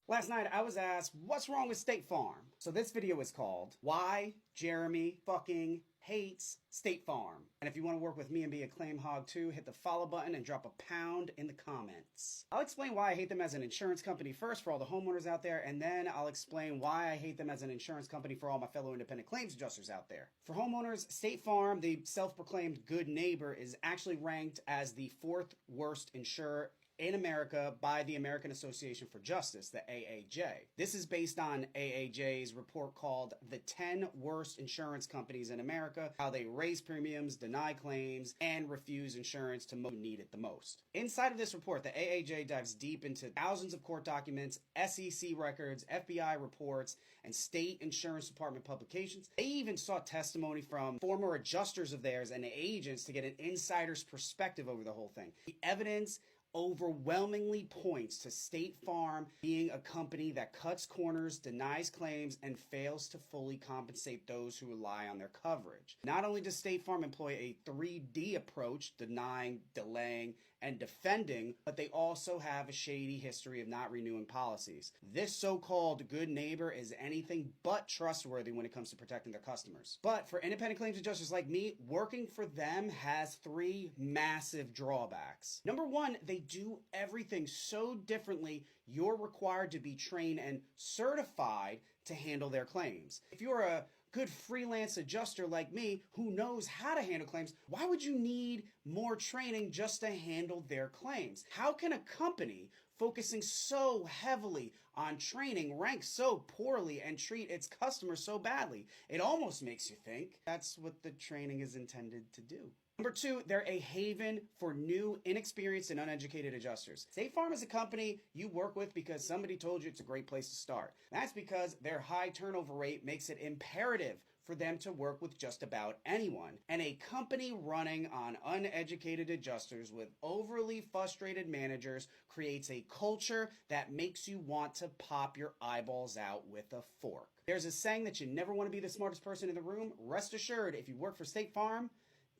Last night I was asked, what's wrong with State Farm? So this video is called, Why Jeremy Fucking Hates State Farm. And if you want to work with me and be a claim hog too, hit the follow button and drop a pound in the comments. I'll explain why I hate them as an insurance company first for all the homeowners out there, and then I'll explain why I hate them as an insurance company for all my fellow independent claims adjusters out there. For homeowners, State Farm, the self-proclaimed good neighbor, is actually ranked as the fourth worst insurer in America by the American Association for Justice, the AAJ. This is based on AAJ's report called The 10 Worst Insurance Companies in America, how they raise premiums, deny claims, and refuse insurance to those who need it the most. Inside of this report, the AAJ dives deep into thousands of court documents, SEC records, FBI reports, and state insurance department publications. They even sought testimony from former adjusters of theirs and agents to get an insider's perspective over the whole thing. The evidence overwhelmingly points to State Farm being a company that cuts corners, denies claims, and fails to fully compensate those who rely on their coverage. Not only does State Farm employ a 3D approach, denying, delaying, and defending, but they also have a shady history of not renewing policies. This so-called good neighbor is anything but trustworthy when it comes to protecting their customers. But for independent claims adjusters like me, working for them has three massive drawbacks. Number one, they do everything so differently, you're required to be trained and certified to handle their claims. If you're a good freelance adjuster like me who knows how to handle claims, why would you need more training just to handle their claims? How can a company focusing so heavily on training rank so poorly and treat its customers so badly? It almost makes you think that's what the training is intended to do. Number two, they're a haven for new, inexperienced, and uneducated adjusters. State Farm is a company you work with because somebody told you it's a great place to start. That's because their high turnover rate makes it imperative for them to work with just about anyone. And a company running on uneducated adjusters with overly frustrated managers creates a culture that makes you want to pop your eyeballs out with a fork. There's a saying that you never want to be the smartest person in the room. Rest assured, if you work for State Farm,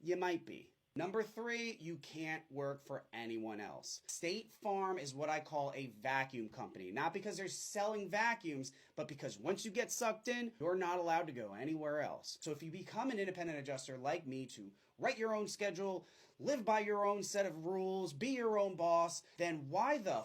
you might be. Number three, you can't work for anyone else. State Farm is what I call a vacuum company. Not because they're selling vacuums, but because once you get sucked in, you're not allowed to go anywhere else. So if you become an independent adjuster like me to write your own schedule, live by your own set of rules, be your own boss, then why the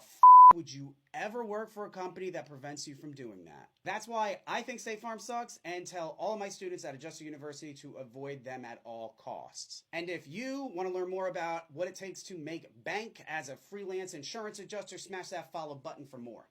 would you ever work for a company that prevents you from doing that? That's why I think State Farm sucks and tell all of my students at Adjuster University to avoid them at all costs. And if you want to learn more about what it takes to make bank as a freelance insurance adjuster, smash that follow button for more.